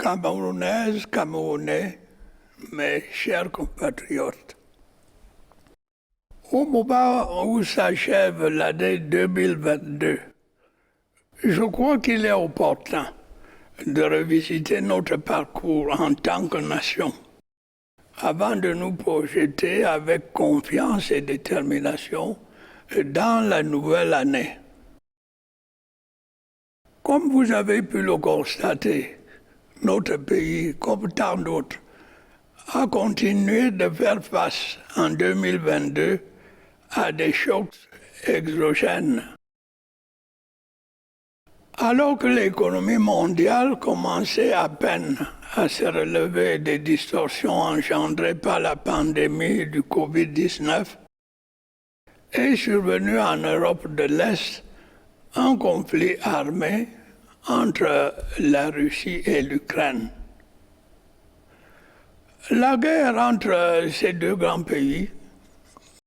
Camerounaises, Camerounais, mes chers compatriotes, au moment où s'achève l'année 2022, je crois qu'il est opportun de revisiter notre parcours en tant que nation avant de nous projeter avec confiance et détermination dans la nouvelle année. Comme vous avez pu le constater, notre pays, comme tant d'autres, a continué de faire face en 2022 à des chocs exogènes. Alors que l'économie mondiale commençait à peine à se relever des distorsions engendrées par la pandémie du Covid-19, est survenu en Europe de l'Est un conflit armé entre la Russie et l'Ukraine. La guerre entre ces deux grands pays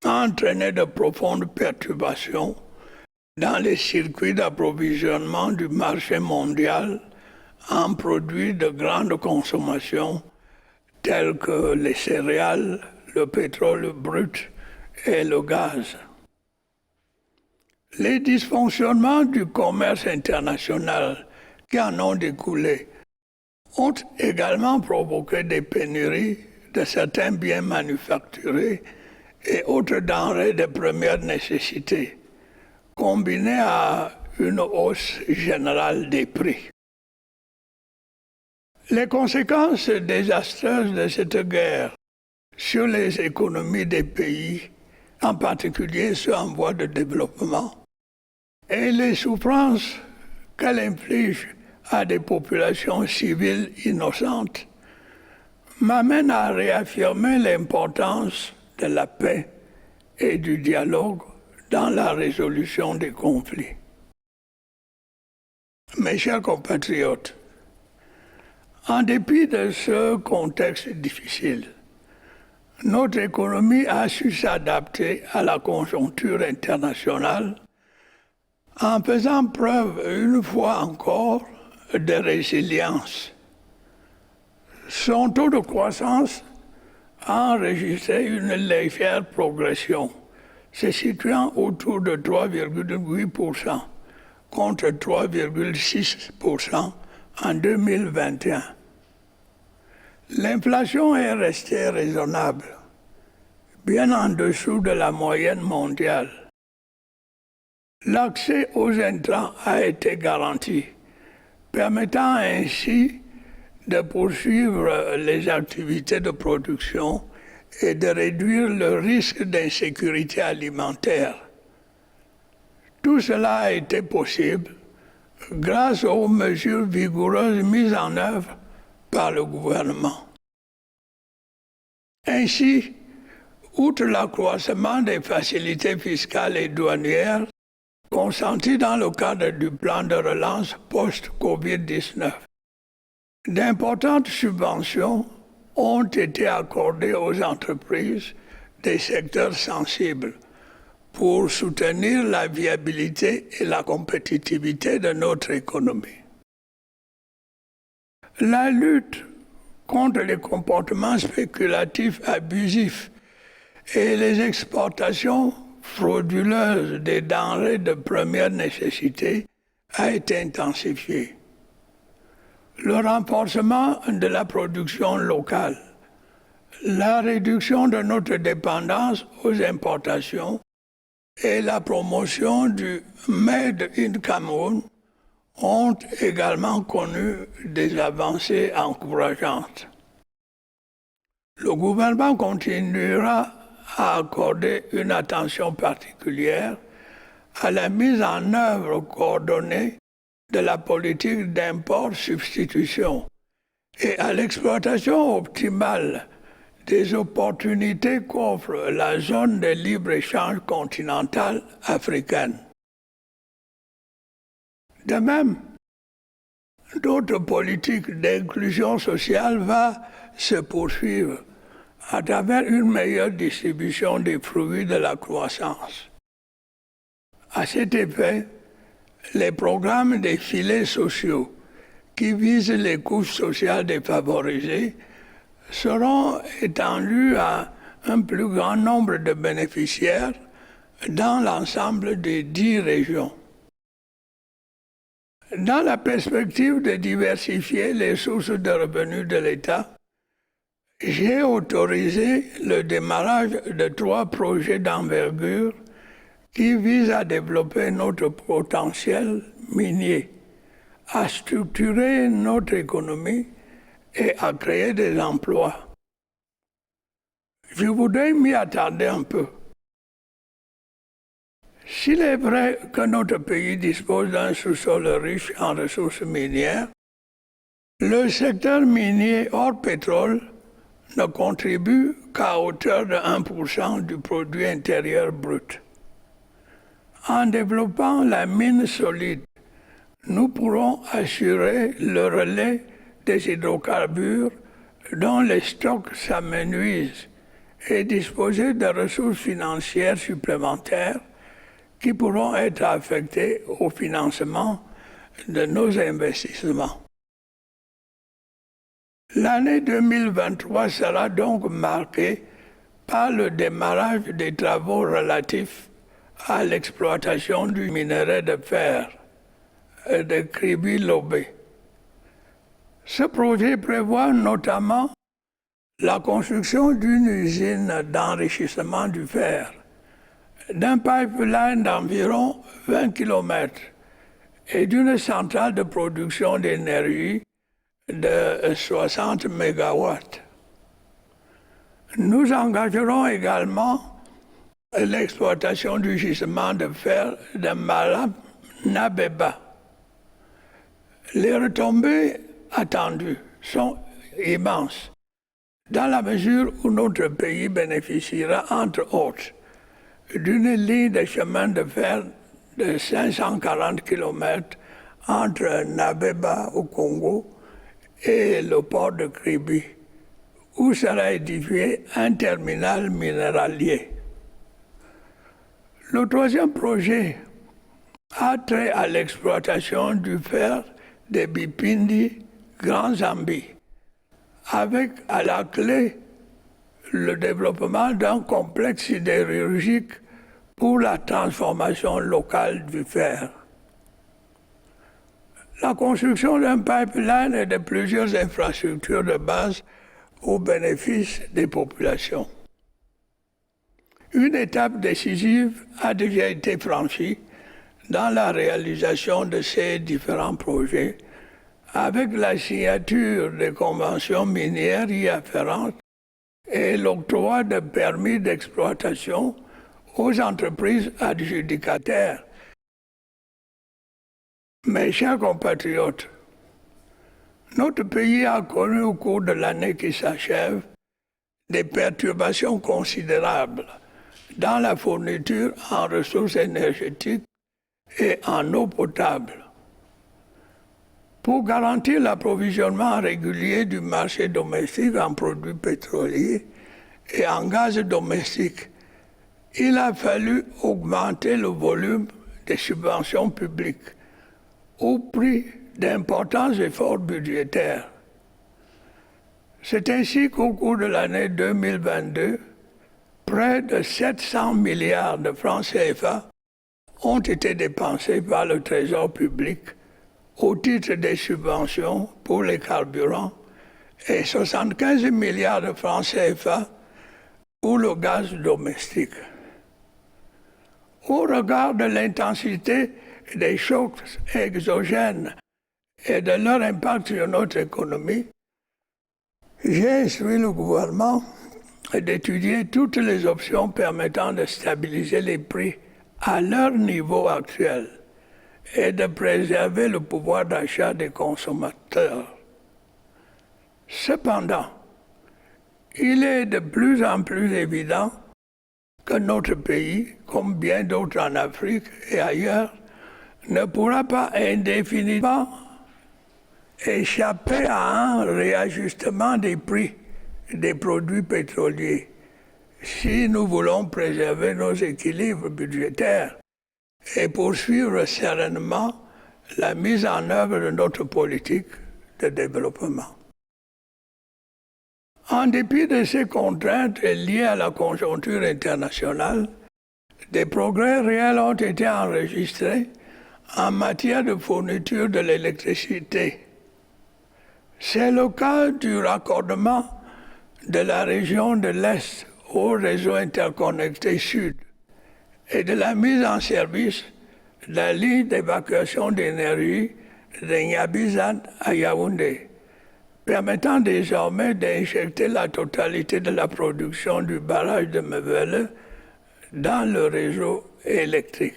a entraîné de profondes perturbations dans les circuits d'approvisionnement du marché mondial en produits de grande consommation tels que les céréales, le pétrole brut et le gaz. Les dysfonctionnements du commerce international qui en ont découlé ont également provoqué des pénuries de certains biens manufacturés et autres denrées de première nécessité, combinées à une hausse générale des prix. Les conséquences désastreuses de cette guerre sur les économies des pays, en particulier ceux en voie de développement, et les souffrances qu'elle inflige à des populations civiles innocentes m'amènent à réaffirmer l'importance de la paix et du dialogue dans la résolution des conflits. Mes chers compatriotes, en dépit de ce contexte difficile, notre économie a su s'adapter à la conjoncture internationale en faisant preuve une fois encore de résilience. Son taux de croissance a enregistré une légère progression, se situant autour de 3,8% contre 3,6% en 2021. L'inflation est restée raisonnable, bien en dessous de la moyenne mondiale. L'accès aux intrants a été garanti, permettant ainsi de poursuivre les activités de production et de réduire le risque d'insécurité alimentaire. Tout cela a été possible grâce aux mesures vigoureuses mises en œuvre par le gouvernement. Ainsi, outre l'accroissement des facilités fiscales et douanières consenties dans le cadre du plan de relance post-Covid-19, d'importantes subventions ont été accordées aux entreprises des secteurs sensibles pour soutenir la viabilité et la compétitivité de notre économie. La lutte contre les comportements spéculatifs abusifs et les exportations frauduleuses des denrées de première nécessité a été intensifiée. Le renforcement de la production locale, la réduction de notre dépendance aux importations et la promotion du Made in Cameroun ont également connu des avancées encourageantes. Le gouvernement continuera à accorder une attention particulière à la mise en œuvre coordonnée de la politique d'import-substitution et à l'exploitation optimale des opportunités qu'offre la zone de libre-échange continentale africaine. De même, notre politique d'inclusion sociale va se poursuivre à travers une meilleure distribution des fruits de la croissance. À cet effet, les programmes des filets sociaux qui visent les couches sociales défavorisées seront étendus à un plus grand nombre de bénéficiaires dans l'ensemble des 10 régions. Dans la perspective de diversifier les sources de revenus de l'État, j'ai autorisé le démarrage de 3 projets d'envergure qui visent à développer notre potentiel minier, à structurer notre économie et à créer des emplois. Je voudrais m'y attarder un peu. S'il est vrai que notre pays dispose d'un sous-sol riche en ressources minières, le secteur minier hors pétrole ne contribue qu'à hauteur de 1% du produit intérieur brut. En développant la mine solide, nous pourrons assurer le relais des hydrocarbures dont les stocks s'amenuisent et disposer de ressources financières supplémentaires qui pourront être affectés au financement de nos investissements. L'année 2023 sera donc marquée par le démarrage des travaux relatifs à l'exploitation du minerai de fer de Kribi-Lobé. Ce projet prévoit notamment la construction d'une usine d'enrichissement du fer, d'un pipeline d'environ 20 km et d'une centrale de production d'énergie de 60 MW. Nous engagerons également l'exploitation du gisement de fer de Malam-Nabeba. Les retombées attendues sont immenses, dans la mesure où notre pays bénéficiera, entre autres, d'une ligne de chemin de fer de 540 km entre Nabeba au Congo et le port de Kribi, où sera édifié un terminal minéralier. Le troisième projet a trait à l'exploitation du fer de Bipindi, Grand Zambie, avec à la clé le développement d'un complexe sidérurgique pour la transformation locale du fer. La construction d'un pipeline et de plusieurs infrastructures de base au bénéfice des populations. Une étape décisive a déjà été franchie dans la réalisation de ces différents projets avec la signature des conventions minières y afférentes et l'octroi de permis d'exploitation aux entreprises adjudicataires. Mes chers compatriotes, notre pays a connu au cours de l'année qui s'achève des perturbations considérables dans la fourniture en ressources énergétiques et en eau potable. Pour garantir l'approvisionnement régulier du marché domestique en produits pétroliers et en gaz domestique, il a fallu augmenter le volume des subventions publiques au prix d'importants efforts budgétaires. C'est ainsi qu'au cours de l'année 2022, près de 700 milliards de francs CFA ont été dépensés par le Trésor public au titre des subventions pour les carburants et 75 milliards de francs CFA pour le gaz domestique. Au regard de l'intensité des chocs exogènes et de leur impact sur notre économie, j'ai instruit le gouvernement d'étudier toutes les options permettant de stabiliser les prix à leur niveau actuel et de préserver le pouvoir d'achat des consommateurs. Cependant, il est de plus en plus évident que notre pays, comme bien d'autres en Afrique et ailleurs, ne pourra pas indéfiniment échapper à un réajustement des prix des produits pétroliers si nous voulons préserver nos équilibres budgétaires et poursuivre sereinement la mise en œuvre de notre politique de développement. En dépit de ces contraintes liées à la conjoncture internationale, des progrès réels ont été enregistrés en matière de fourniture de l'électricité. C'est le cas du raccordement de la région de l'Est au réseau interconnecté Sud et de la mise en service de la ligne d'évacuation d'énergie de Nyabizan à Yaoundé, permettant désormais d'injecter la totalité de la production du barrage de Mebele dans le réseau électrique.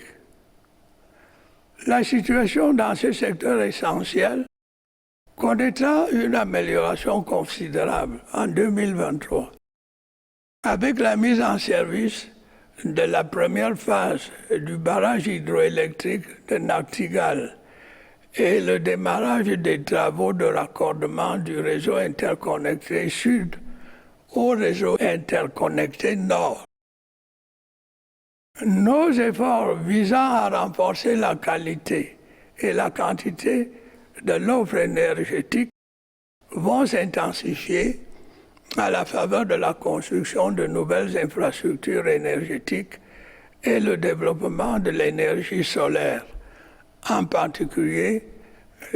La situation dans ce secteur essentiel connaîtra une amélioration considérable en 2023, avec la mise en service de la première phase du barrage hydroélectrique de Nachtigal et le démarrage des travaux de raccordement du réseau interconnecté Sud au réseau interconnecté Nord. Nos efforts visant à renforcer la qualité et la quantité de l'offre énergétique vont s'intensifier à la faveur de la construction de nouvelles infrastructures énergétiques et le développement de l'énergie solaire, en particulier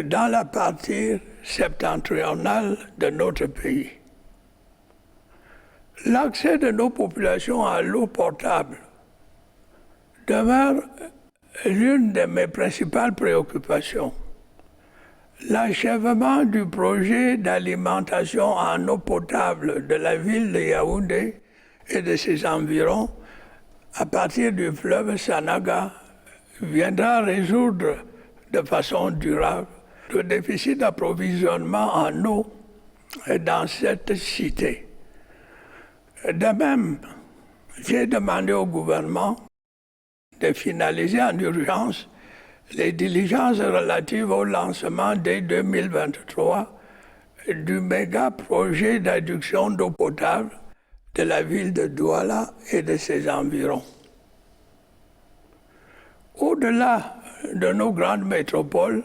dans la partie septentrionale de notre pays. L'accès de nos populations à l'eau potable demeure l'une de mes principales préoccupations. L'achèvement du projet d'alimentation en eau potable de la ville de Yaoundé et de ses environs à partir du fleuve Sanaga viendra résoudre de façon durable le déficit d'approvisionnement en eau dans cette cité. De même, j'ai demandé au gouvernement de finaliser en urgence les diligences relatives au lancement dès 2023 du méga projet d'adduction d'eau potable de la ville de Douala et de ses environs. Au-delà de nos grandes métropoles,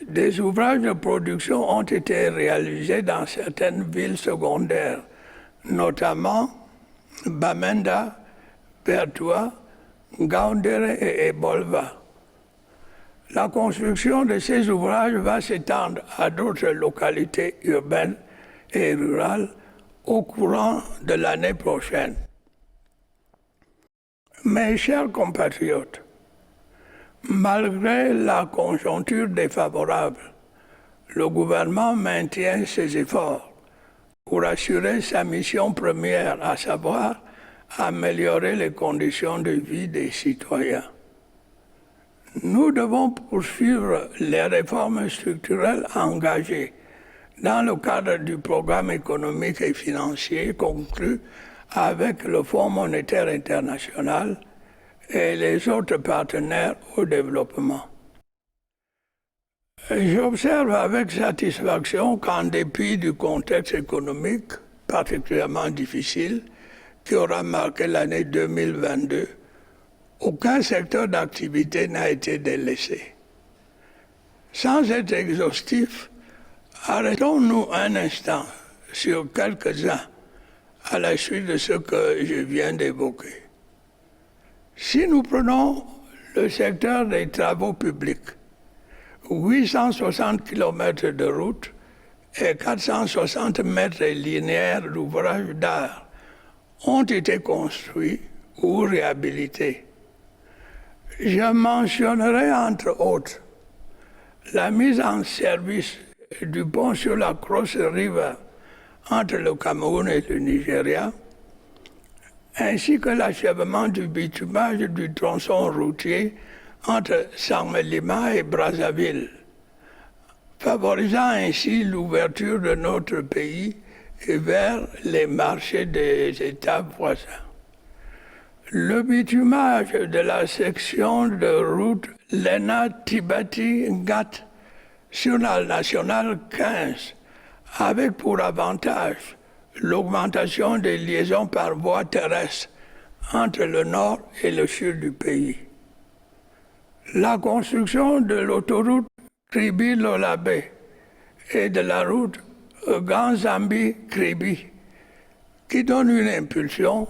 des ouvrages de production ont été réalisés dans certaines villes secondaires, notamment Bamenda, Pertua, Gaoundéré et Ebolva. La construction de ces ouvrages va s'étendre à d'autres localités urbaines et rurales au courant de l'année prochaine. Mes chers compatriotes, malgré la conjoncture défavorable, le gouvernement maintient ses efforts pour assurer sa mission première, à savoir améliorer les conditions de vie des citoyens. Nous devons poursuivre les réformes structurelles engagées dans le cadre du programme économique et financier conclu avec le Fonds monétaire international et les autres partenaires au développement. J'observe avec satisfaction qu'en dépit du contexte économique particulièrement difficile qui aura marqué l'année 2022, aucun secteur d'activité n'a été délaissé. Sans être exhaustif, arrêtons-nous un instant sur quelques-uns à la suite de ce que je viens d'évoquer. Si nous prenons le secteur des travaux publics, 860 km de routes et 460 mètres linéaires d'ouvrages d'art ont été construits ou réhabilités. Je mentionnerai entre autres la mise en service du pont sur la Cross River entre le Cameroun et le Nigeria, ainsi que l'achèvement du bitumage du tronçon routier entre Samelima et Brazzaville, favorisant ainsi l'ouverture de notre pays vers les marchés des États voisins. Le bitumage de la section de route Lena-Tibati-Ngat sur la nationale 15, avec pour avantage l'augmentation des liaisons par voie terrestre entre le nord et le sud du pays. La construction de l'autoroute Kribi-Lolabé et de la route Grand Zambie-Kribi, qui donne une impulsion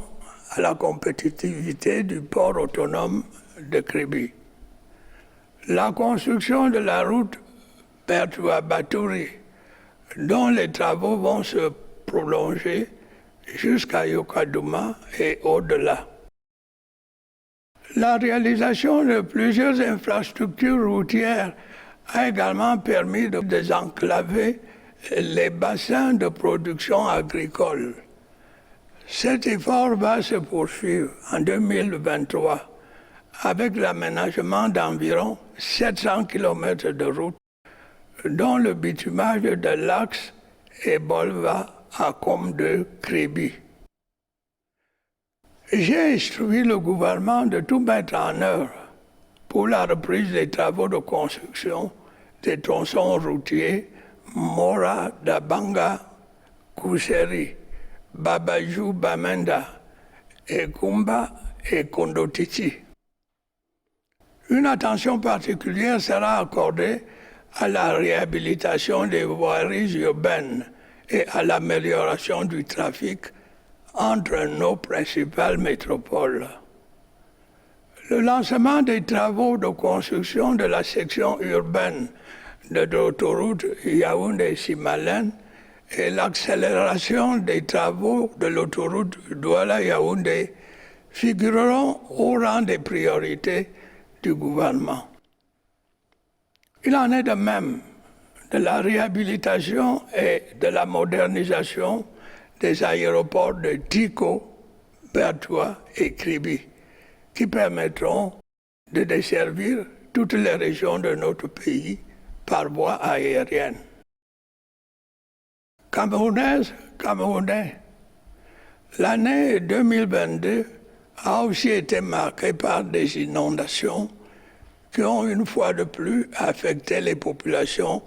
à la compétitivité du port autonome de Kribi. La construction de la route Bertoua-Batouri, dont les travaux vont se prolonger jusqu'à Yokadouma et au-delà. La réalisation de plusieurs infrastructures routières a également permis de désenclaver les bassins de production agricole. Cet effort va se poursuivre en 2023 avec l'aménagement d'environ 700 km de routes, dont le bitumage de l'axe Ebolva à Combe Kribi. J'ai instruit le gouvernement de tout mettre en œuvre pour la reprise des travaux de construction des tronçons routiers Mora Dabanga, Kuseri, Babajou Bamenda, Ekumba et Kondotiti. Une attention particulière sera accordée à la réhabilitation des voiries urbaines et à l'amélioration du trafic entre nos principales métropoles. Le lancement des travaux de construction de la section urbaine de l'autoroute Yaoundé-Simalène et l'accélération des travaux de l'autoroute Douala-Yaoundé figureront au rang des priorités du gouvernement. Il en est de même de la réhabilitation et de la modernisation des aéroports de Tiko, Bertoua et Kribi, qui permettront de desservir toutes les régions de notre pays par voie aérienne. Camerounaises, Camerounais, l'année 2022 a aussi été marquée par des inondations qui ont une fois de plus affecté les populations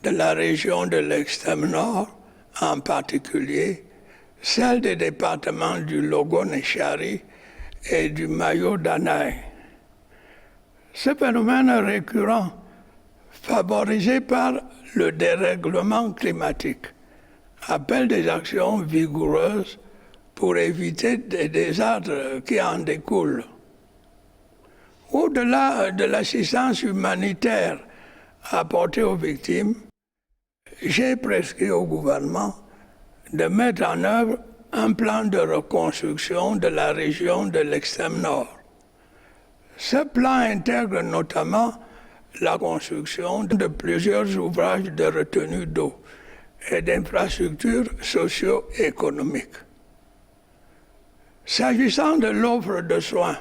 de la région de l'extrême nord, en particulier celles des départements du Logon-Echari et du Mayo-Danaï. Ce phénomène récurrent, favorisé par le dérèglement climatique, appelle des actions vigoureuses pour éviter des désastres qui en découlent. Au-delà de l'assistance humanitaire apportée aux victimes, j'ai prescrit au gouvernement de mettre en œuvre un plan de reconstruction de la région de l'extrême nord. Ce plan intègre notamment la construction de plusieurs ouvrages de retenue d'eau et d'infrastructures socio-économiques. S'agissant de l'offre de soins,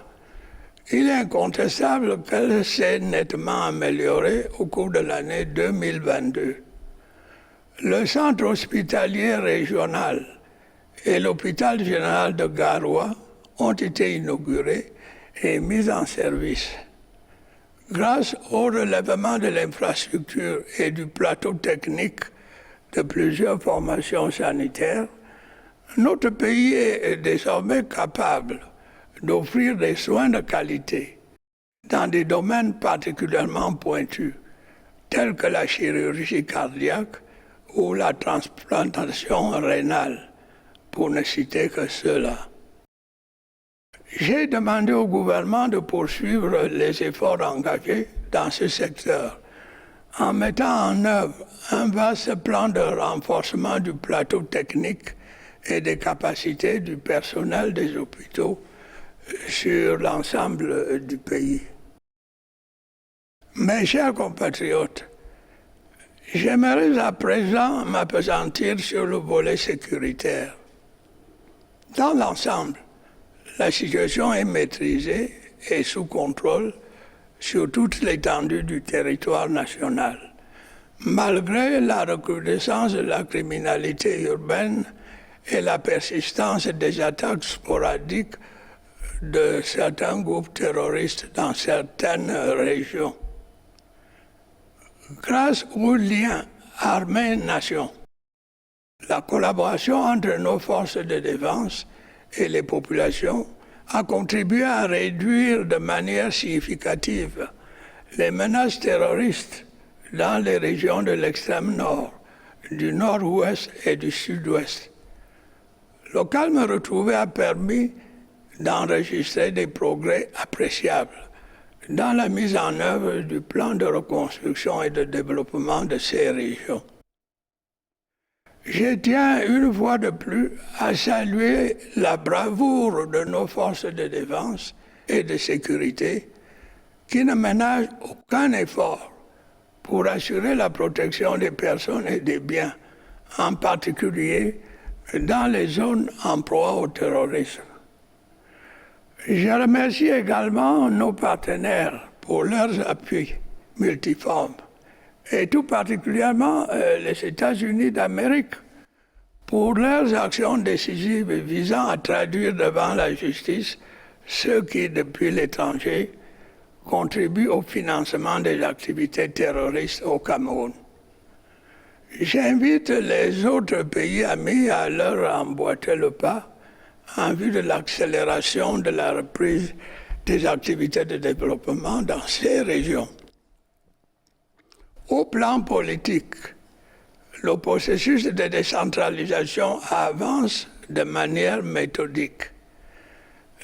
il est incontestable qu'elle s'est nettement améliorée au cours de l'année 2022. Le centre hospitalier régional et l'hôpital général de Garoua ont été inaugurés et mis en service. Grâce au relèvement de l'infrastructure et du plateau technique de plusieurs formations sanitaires, notre pays est désormais capable d'offrir des soins de qualité dans des domaines particulièrement pointus, tels que la chirurgie cardiaque ou la transplantation rénale, pour ne citer que cela. J'ai demandé au gouvernement de poursuivre les efforts engagés dans ce secteur en mettant en œuvre un vaste plan de renforcement du plateau technique et des capacités du personnel des hôpitaux sur l'ensemble du pays. Mes chers compatriotes, j'aimerais à présent m'appesantir sur le volet sécuritaire. Dans l'ensemble, la situation est maîtrisée et sous contrôle sur toute l'étendue du territoire national. Malgré la recrudescence de la criminalité urbaine et la persistance des attaques sporadiques de certains groupes terroristes dans certaines régions. Grâce aux liens armée-nation, la collaboration entre nos forces de défense et les populations a contribué à réduire de manière significative les menaces terroristes dans les régions de l'extrême nord, du nord-ouest et du sud-ouest. Le calme retrouvé a permis d'enregistrer des progrès appréciables dans la mise en œuvre du plan de reconstruction et de développement de ces régions. Je tiens une fois de plus à saluer la bravoure de nos forces de défense et de sécurité qui ne ménagent aucun effort pour assurer la protection des personnes et des biens, en particulier dans les zones en proie au terrorisme. Je remercie également nos partenaires pour leurs appuis multiformes, et tout particulièrement les États-Unis d'Amérique pour leurs actions décisives visant à traduire devant la justice ceux qui, depuis l'étranger, contribuent au financement des activités terroristes au Cameroun. J'invite les autres pays amis à leur emboîter le pas en vue de l'accélération de la reprise des activités de développement dans ces régions. Au plan politique, le processus de décentralisation avance de manière méthodique.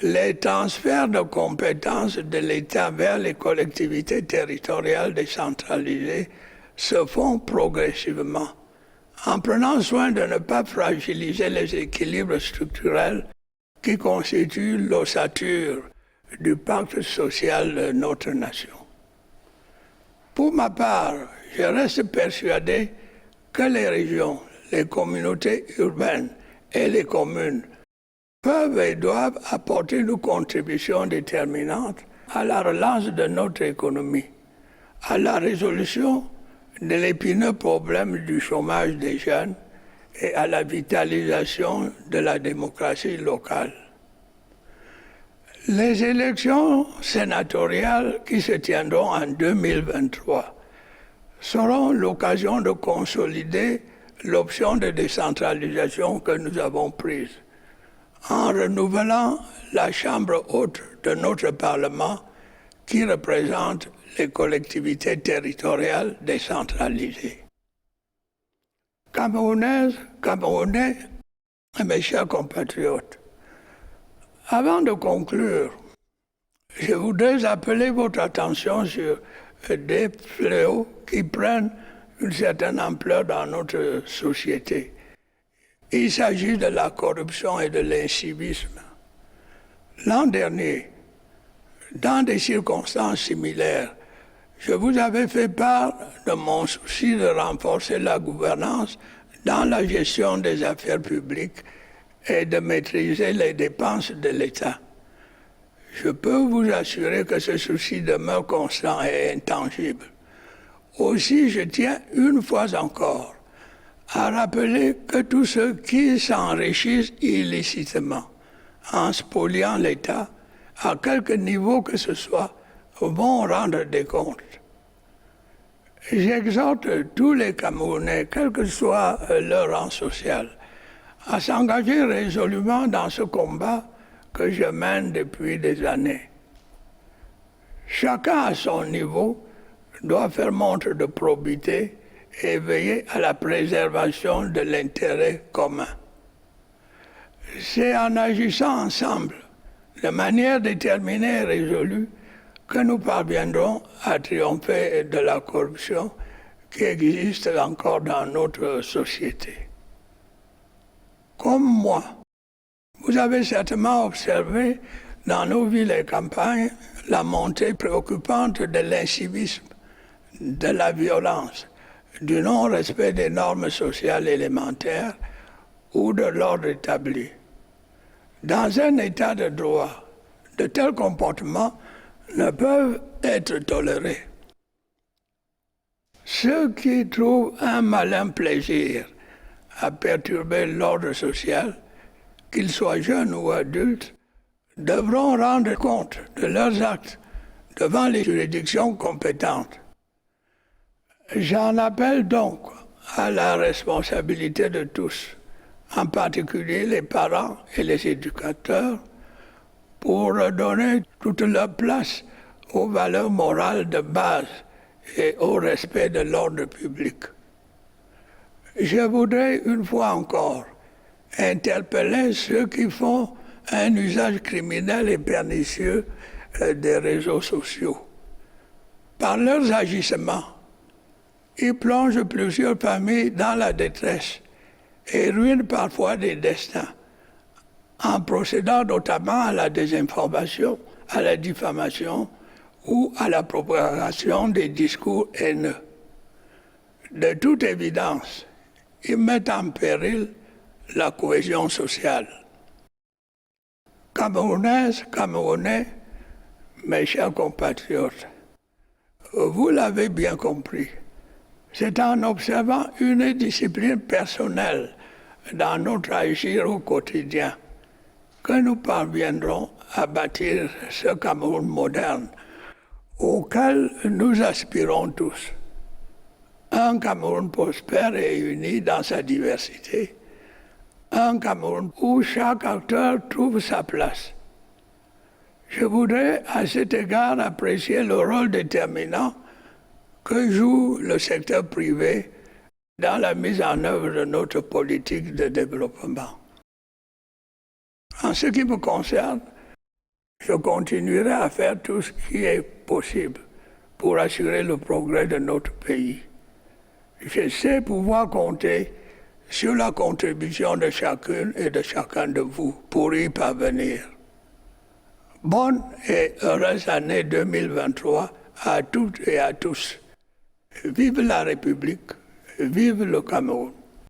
Les transferts de compétences de l'État vers les collectivités territoriales décentralisées se font progressivement, en prenant soin de ne pas fragiliser les équilibres structurels qui constituent l'ossature du pacte social de notre nation. Pour ma part, je reste persuadé que les régions, les communautés urbaines et les communes peuvent et doivent apporter une contribution déterminante à la relance de notre économie, à la résolution de l'épineux problème du chômage des jeunes et à la vitalisation de la démocratie locale. Les élections sénatoriales qui se tiendront en 2023 seront l'occasion de consolider l'option de décentralisation que nous avons prise, en renouvelant la Chambre haute de notre Parlement qui représente les collectivités territoriales décentralisées. Camerounaises, Camerounais et mes chers compatriotes, avant de conclure, je voudrais appeler votre attention sur des fléaux qui prennent une certaine ampleur dans notre société. Il s'agit de la corruption et de l'incivisme. L'an dernier, dans des circonstances similaires, je vous avais fait part de mon souci de renforcer la gouvernance dans la gestion des affaires publiques et de maîtriser les dépenses de l'État. Je peux vous assurer que ce souci demeure constant et intangible. Aussi, je tiens une fois encore à rappeler que tous ceux qui s'enrichissent illicitement en spoliant l'État, à quelque niveau que ce soit, vont rendre des comptes. J'exhorte tous les Camerounais, quel que soit leur rang social, à s'engager résolument dans ce combat que je mène depuis des années. Chacun à son niveau doit faire montre de probité et veiller à la préservation de l'intérêt commun. C'est en agissant ensemble, de manière déterminée et résolue, que nous parviendrons à triompher de la corruption qui existe encore dans notre société. Comme moi, vous avez certainement observé dans nos villes et campagnes la montée préoccupante de l'incivisme, de la violence, du non-respect des normes sociales élémentaires ou de l'ordre établi. Dans un état de droit, de tels comportements ne peuvent être tolérés. Ceux qui trouvent un malin plaisir à perturber l'ordre social, qu'ils soient jeunes ou adultes, devront rendre compte de leurs actes devant les juridictions compétentes. J'en appelle donc à la responsabilité de tous, en particulier les parents et les éducateurs, pour redonner toute leur place aux valeurs morales de base et au respect de l'ordre public. je voudrais une fois encore interpeller ceux qui font un usage criminel et pernicieux des réseaux sociaux. Par leurs agissements, ils plongent plusieurs familles dans la détresse et ruinent parfois des destins, en procédant notamment à la désinformation, à la diffamation ou à la propagation des discours haineux. De toute évidence, ils mettent en péril la cohésion sociale. Camerounaises, Camerounais, mes chers compatriotes, vous l'avez bien compris, c'est en observant une discipline personnelle dans notre agir au quotidien que nous parviendrons à bâtir ce Cameroun moderne auquel nous aspirons tous. Un Cameroun prospère et uni dans sa diversité. Un Cameroun où chaque acteur trouve sa place. Je voudrais à cet égard apprécier le rôle déterminant que joue le secteur privé dans la mise en œuvre de notre politique de développement. En ce qui me concerne, je continuerai à faire tout ce qui est possible pour assurer le progrès de notre pays. Je sais pouvoir compter sur la contribution de chacune et de chacun de vous pour y parvenir. Bonne et heureuse année 2023 à toutes et à tous. Vive la République, vive le Cameroun.